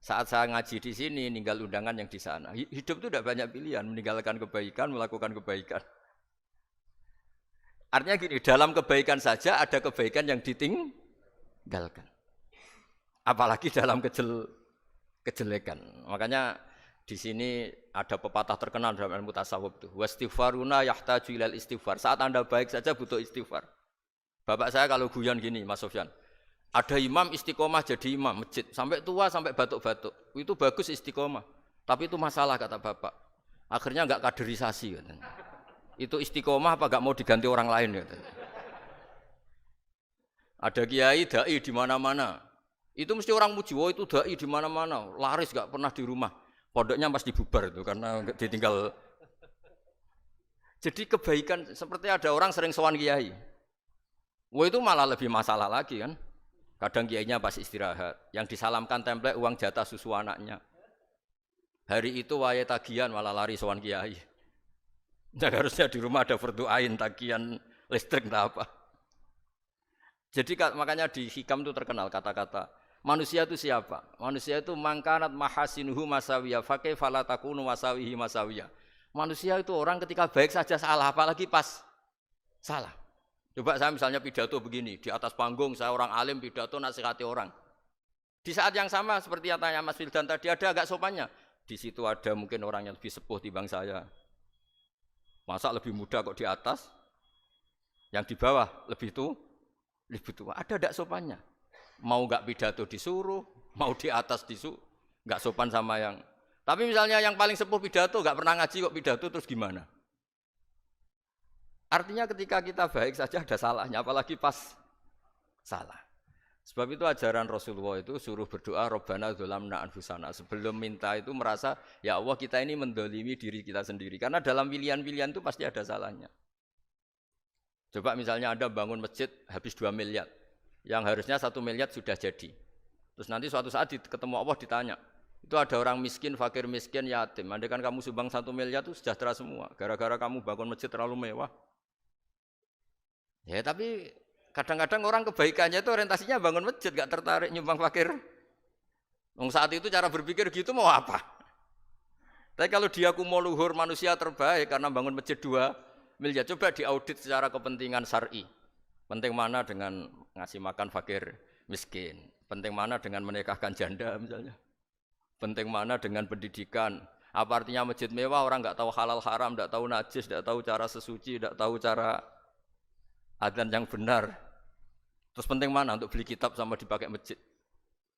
Saat saya ngaji di sini, ninggal undangan yang di sana. Hidup itu tidak banyak pilihan, meninggalkan kebaikan, melakukan kebaikan. Artinya gini, dalam kebaikan saja ada kebaikan yang ditinggalkan. Apalagi dalam kejelekan. Makanya di sini ada pepatah terkenal dalam ilmu tasawuf itu. Wastighfaruna yahtaju ilal istighfar. Saat Anda baik saja butuh istighfar. Bapak saya kalau guyon gini, Mas Sofyan. Ada imam istiqomah jadi imam masjid sampai tua sampai batuk-batuk. Itu bagus istiqomah. Tapi itu masalah kata bapak. Akhirnya nggak kaderisasi katanya. Itu istiqomah apa nggak mau diganti orang lain katanya. Ada kiai dai di mana-mana. Itu mesti orang muji, oh itu dai di mana-mana, laris nggak pernah di rumah. Pondoknya pasti bubar itu karena ditinggal. Jadi kebaikan seperti ada orang sering sowan kiai. Wah itu malah lebih masalah lagi kan. Kadang kiainya pas istirahat, yang disalamkan template uang jatah susu anaknya. Hari itu waya tagihan malah lari sowan kiai. Dan harusnya di rumah ada fardu'ain tagihan listrik entah apa. Jadi makanya di hikam itu terkenal kata-kata manusia itu siapa? Manusia itu mangkanat mahasinuhu masawiyah fakih falatakunu masawihi masawiyah. Manusia itu orang ketika baik saja salah, apalagi pas salah. Coba saya misalnya pidato begini, di atas panggung saya orang alim pidato nasihati orang. Di saat yang sama seperti yang tanya Mas Wildan tadi, ada agak sopannya. Di situ ada mungkin orang yang lebih sepuh timbang saya. Masa lebih muda kok di atas? Yang di bawah lebih tua? Ada tidak sopannya? Mau nggak pidato disuruh, mau di atas disuruh, nggak sopan sama yang. Tapi misalnya yang paling sepuh pidato nggak pernah ngaji kok pidato terus gimana? Artinya ketika kita baik saja ada salahnya, apalagi pas salah. Sebab itu ajaran Rasulullah itu suruh berdoa Rabbana dzolamna anfusana. Sebelum minta itu merasa ya Allah kita ini mendolimi diri kita sendiri. Karena dalam pilihan-pilihan itu pasti ada salahnya. Coba misalnya Anda bangun masjid habis 2 miliar. Yang harusnya 1 miliar sudah jadi. Terus nanti suatu saat ketemu Allah ditanya. Itu ada orang miskin, fakir miskin, yatim. Andai kan kamu sumbang 1 miliar itu sejahtera semua. Gara-gara kamu bangun masjid terlalu mewah. Ya tapi kadang-kadang orang kebaikannya itu orientasinya bangun masjid, gak tertarik nyumbang fakir. Saat itu cara berpikir gitu mau apa? Tapi kalau dia kumuluhur manusia terbaik karena bangun masjid 2 miliar, coba diaudit secara kepentingan syar'i. Penting mana dengan ngasih makan fakir miskin? Penting mana dengan menikahkan janda misalnya? Penting mana dengan pendidikan? Apa artinya masjid mewah orang nggak tahu halal haram, nggak tahu najis, nggak tahu cara sesuci, nggak tahu cara adzan yang benar. Terus penting mana untuk beli kitab sama dipakai masjid?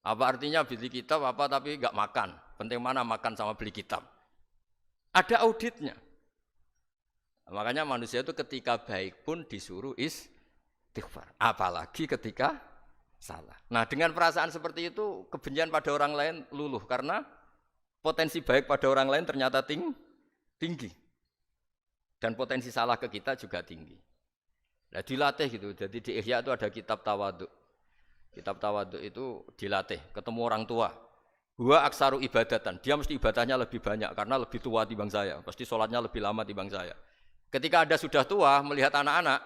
Apa artinya beli kitab apa tapi nggak makan? Penting mana makan sama beli kitab? Ada auditnya. Makanya manusia itu ketika baik pun disuruh istighfar. Apalagi ketika salah. Nah dengan perasaan seperti itu kebencian pada orang lain luluh karena potensi baik pada orang lain ternyata tinggi. Dan potensi salah ke kita juga tinggi. Nah dilatih gitu. Jadi di Ihya itu ada kitab tawaduk. Kitab tawaduk itu dilatih. Ketemu orang tua. Huwa aksaru ibadatan. Dia mesti ibadahnya lebih banyak karena lebih tua timbang saya. Pasti sholatnya lebih lama timbang saya. Ketika Anda sudah tua melihat anak-anak,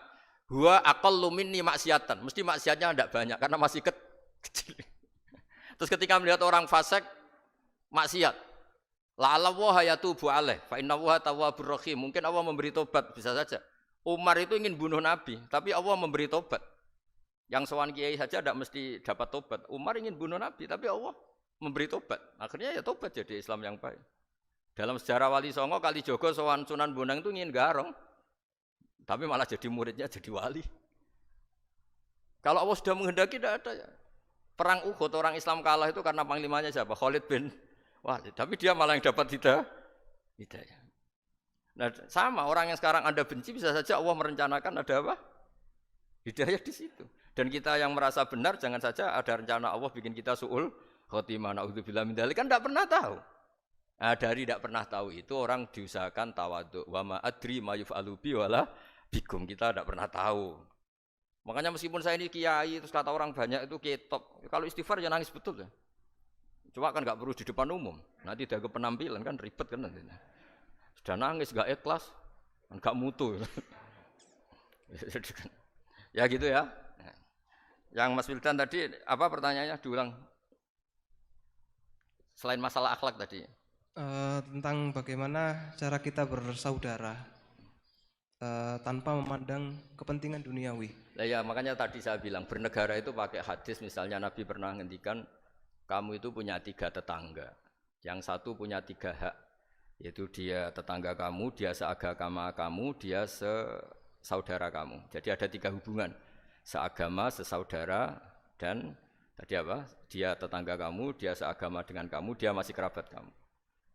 huwa aqallu minni maksiatan. Mesti maksiatnya tidak banyak karena masih kecil. Terus ketika melihat orang fasik maksiat, la'alla wa yatubu alaih fa inna wa tawwabur rahim. Mungkin Allah memberi tobat, bisa saja. Umar itu ingin bunuh Nabi, tapi Allah memberi tobat. Yang sowan kiai saja tidak mesti dapat tobat. Umar ingin bunuh Nabi, tapi Allah memberi tobat. Akhirnya ya tobat jadi Islam yang baik. Dalam sejarah Wali Songo, Kalijogo sowan Sunan Bonang itu ingin garong. Tapi malah jadi muridnya jadi wali. Kalau Allah sudah menghendaki tidak ada ya. Perang Uhud orang Islam kalah itu karena panglimanya siapa? Khalid bin Walid. Tapi dia malah yang dapat hidayah. Nah, sama orang yang sekarang Anda benci bisa saja Allah merencanakan ada apa? Hidayah di situ. Dan kita yang merasa benar jangan saja ada rencana Allah bikin kita su'ul khotimah. Na'udzubillah min dzalik kan tidak pernah tahu. Nah, dari tidak pernah tahu itu orang diusahakan tawadhu. Wa ma adri ma yuf'alu bi wala bikum, kita tidak pernah tahu. Makanya meskipun saya ini kiai terus kata orang banyak itu ketop. Kalau istighfar ya nangis betul ya. Cuma kan nggak perlu di depan umum. Nanti ada ke penampilan kan ribet kan nanti. Sudah nangis nggak ikhlas, nggak mutu. Ya gitu ya. Yang Mas Wildan tadi apa pertanyaannya diulang? Selain masalah akhlak tadi. Tentang bagaimana cara kita bersaudara tanpa memandang kepentingan duniawi. Nah ya makanya tadi saya bilang bernegara itu pakai hadis, misalnya Nabi pernah ngendikan kamu itu punya 3 tetangga, yang satu punya 3 hak, yaitu dia tetangga kamu, dia seagama kamu, dia sesaudara kamu. Jadi ada 3 hubungan, seagama, sesaudara, dan tadi apa? Dia tetangga kamu, dia seagama dengan kamu, dia masih kerabat kamu.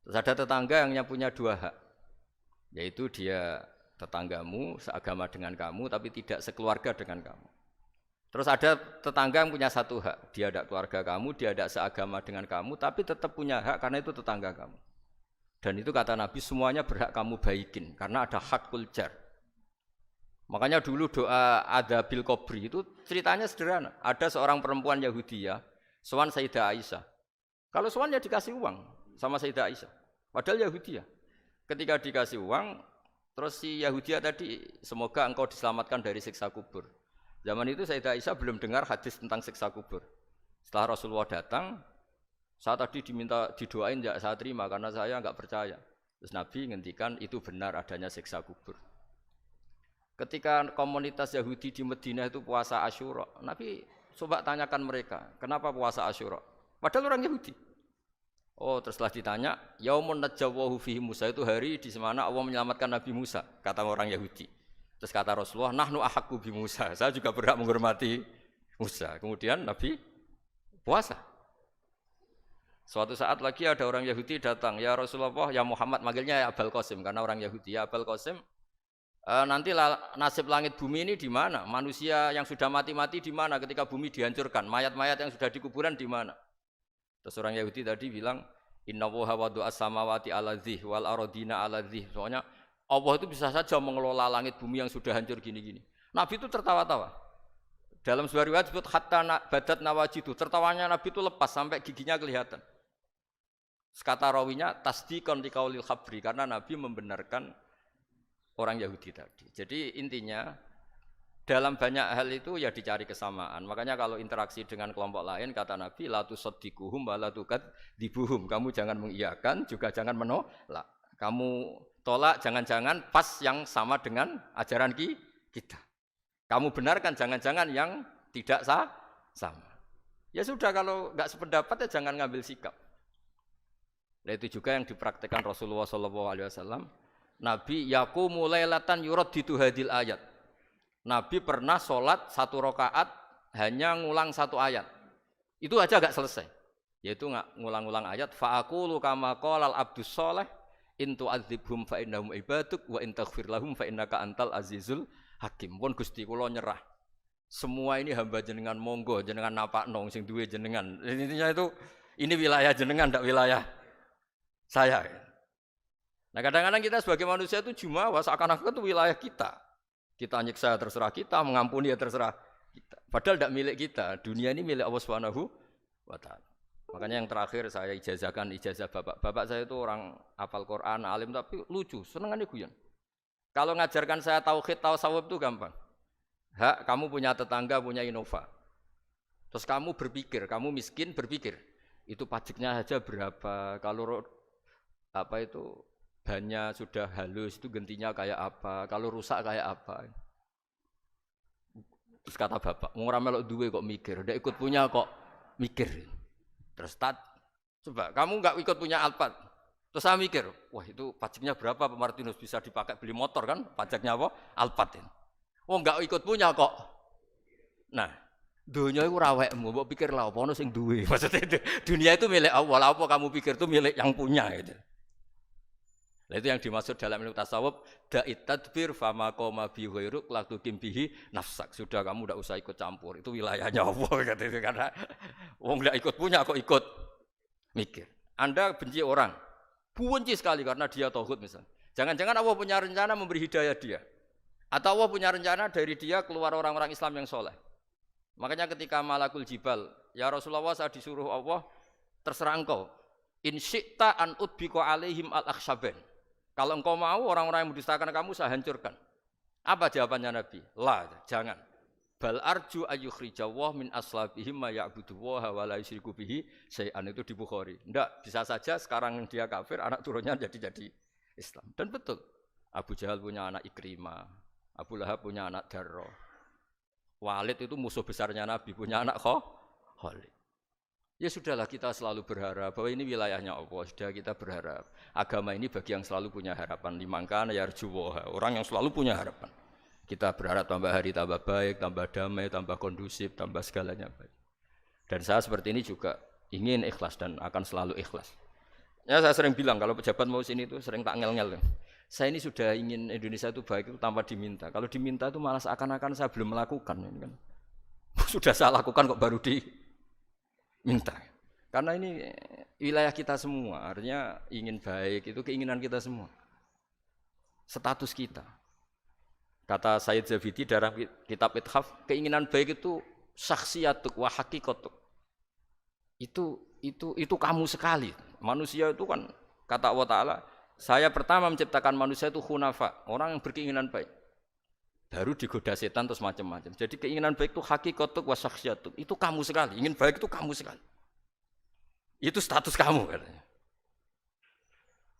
Terus ada tetangga yang punya 2 hak. Yaitu dia tetanggamu seagama dengan kamu tapi tidak sekeluarga dengan kamu. Terus ada tetangga yang punya 1 hak. Dia ada keluarga kamu, dia ada seagama dengan kamu tapi tetap punya hak karena itu tetangga kamu. Dan itu kata Nabi semuanya berhak kamu baikin karena ada hakul jar. Makanya dulu doa ada bil kubri itu ceritanya sederhana. Ada seorang perempuan Yahudi ya, sowan Sayyidah Aisyah. Kalau sowan ya dikasih uang sama Sayyidah Aisyah. Padahal Yahudi ya. Ketika dikasih uang, terus si Yahudi tadi semoga engkau diselamatkan dari siksa kubur. Zaman itu Sayyidah Aisyah belum dengar hadis tentang siksa kubur. Setelah Rasulullah datang, saya tadi diminta didoain ya saya terima karena saya enggak percaya. Terus Nabi ngendikan itu benar adanya siksa kubur. Ketika komunitas Yahudi di Madinah itu puasa Asyura, Nabi coba tanyakan mereka, kenapa puasa Asyura? Padahal orang Yahudi. Oh, terus setelah ditanya, Yaumun najjawahu fihi Musa itu hari di mana Allah menyelamatkan Nabi Musa, kata orang Yahudi. Terus kata Rasulullah, nahnu ahaqqu bi Musa, saya juga berhak menghormati Musa. Kemudian Nabi puasa. Suatu saat lagi ada orang Yahudi datang, ya Rasulullah, ya Muhammad, manggilnya ya Abul Qasim karena orang Yahudi, ya Abul Qasim. Nanti nasib langit bumi ini di mana? Manusia yang sudah mati-mati di mana ketika bumi dihancurkan? Mayat-mayat yang sudah di kuburan di mana? Terus orang Yahudi tadi bilang, Inna woha wadu as-samawati ala dzih wal arodina ala dzih. Soalnya Allah itu bisa saja mengelola langit bumi yang sudah hancur gini-gini. Nabi itu tertawa-tawa. Dalam sebuah riwayat disebut hatta badat nawajidu. Tertawanya Nabi itu lepas sampai giginya kelihatan. Kata rawinya tasdiqan liqaulil khabri karena Nabi membenarkan orang Yahudi tadi. Jadi intinya dalam banyak hal itu ya dicari kesamaan. Makanya kalau interaksi dengan kelompok lain kata Nabi la tusaddiquhum wa la tukadzibuhum. Kamu jangan mengiyakan juga jangan menolak. Kamu tolak jangan-jangan pas yang sama dengan ajaran kita. Kamu benarkan jangan-jangan yang tidak sama. Ya sudah kalau enggak sependapat ya jangan ngambil sikap. Nah itu juga yang dipraktikkan Rasulullah SAW. Nabi yaqumu lailatan yuraddidu hadil ayat. Nabi pernah sholat 1 rakaat hanya ngulang 1 ayat. Itu aja agak selesai. Yaitu ngulang-ulang ayat fa'aqulu kama qalal abdus sholeh in tu'adzibhum fa innahum ibaduk wa in taghfir lahum fa innaka antal azizul hakim. Pun Gusti kula nyerah. Semua ini hamba jenengan monggo jenengan napakno sing duwe jenengan. Intinya itu ini wilayah jenengan ndak wilayah saya. Nah kadang-kadang kita sebagai manusia itu jumawa seakan-akan itu wilayah kita. Kita nyiksa terserah kita, mengampuni ya terserah kita. Padahal tidak milik kita. Dunia ini milik Allah Subhanahu wa taala. Makanya yang terakhir saya ijazahkan ijazah bapak. Bapak saya itu orang hafal Quran, alim tapi lucu, senengannya guyon. Kalau ngajarkan saya tauhid, tasawuf itu gampang. Hak kamu punya tetangga, punya Innova. Terus kamu berpikir, kamu miskin berpikir. Itu pajaknya saja berapa? Kalau apa itu bannya sudah halus itu gantinya kayak apa, kalau rusak kayak apa. Terus kata bapak, mau melok duwe kok mikir, ndak ikut punya kok mikir. Terus coba kamu nggak ikut punya Alphard. Terus saya mikir, wah itu pajaknya berapa Pak Martinus bisa dipakai beli motor kan, pajaknya apa? Alphard ini. Oh nggak ikut punya kok. Nah, dunia itu rawekmu, mbok pikir lah apa ono sing duwe. Maksudnya dunia itu milik Allah, apa kamu pikir itu milik yang punya gitu. Nah, itu yang dimaksud dalam ilmu tasawuf da'it tadbir fama qoma bi ghairuk la tuqim bihi nafsak. Sudah kamu enggak usah ikut campur. Itu wilayahnya Allah gitu karena wong enggak ikut punya kok ikut mikir. Anda benci orang, benci sekali karena dia tauhid misalnya. Jangan-jangan Allah punya rencana memberi hidayah dia. Atau Allah punya rencana dari dia keluar orang-orang Islam yang soleh. Makanya ketika Malakul Jibal, ya Rasulullah saya disuruh Allah terserah engkau. In syi'ta an udbiko alaihim al-akhshaben. Kalau engkau mau orang-orang yang mendustakan kamu saya hancurkan. Apa jawabannya Nabi? La, jangan. Bal arju ayyukhrijawah min aslabihim ma ya'budu wa la yusyriku bihi syai'an itu di Bukhari. Enggak, bisa saja sekarang dia kafir, anak turunnya jadi Islam. Dan betul. Abu Jahal punya anak Ikrimah, Abu Lahab punya anak Darrah. Walid itu musuh besarnya Nabi, punya anak Khalid. Ya sudahlah kita selalu berharap bahwa ini wilayahnya Allah. Sudah kita berharap. Agama ini bagi yang selalu punya harapan. Limangkan yarjuwoha. Orang yang selalu punya harapan. Kita berharap tambah hari tambah baik, tambah damai, tambah kondusif, tambah segalanya baik. Dan saya seperti ini juga ingin ikhlas dan akan selalu ikhlas. Ya saya sering bilang kalau pejabat mau sini itu sering tak ngel-ngel. Saya ini sudah ingin Indonesia itu baik itu tanpa diminta. Kalau diminta itu malah seakan-akan saya belum melakukan. Ini kan. Sudah saya lakukan kok baru diminta. Karena ini wilayah kita semua, artinya ingin baik itu keinginan kita semua. Status kita. Kata Sayyid Zabidi dalam kitab Ithaf, keinginan baik itu syakhsiyatuk wa hakikatuk. Itu kamu sekali. Manusia itu kan kata Allah Ta'ala, saya pertama menciptakan manusia itu hunafa, orang yang berkeinginan baik. Baru digoda setan terus macam-macam. Jadi keinginan baik itu hakikatuk wa syakhsiyatuk. Itu kamu sekali. Ingin baik itu kamu sekali. Itu status kamu katanya.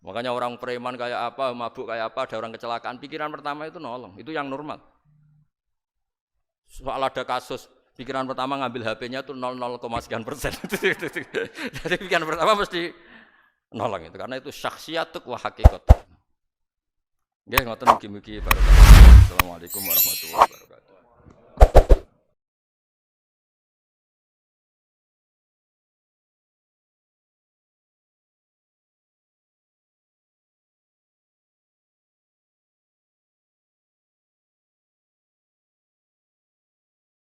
Makanya orang preman kayak apa, mabuk kayak apa, ada orang kecelakaan, pikiran pertama itu nolong. Itu yang normal. Soal ada kasus pikiran pertama ngambil HP-nya itu 0,0%. Jadi pikiran pertama mesti nolong itu karena itu syakhsiyatuk wa hakikatuk. Nggih ngoten mugi-mugi barokah. Assalamualaikum warahmatullahi wabarakatuh.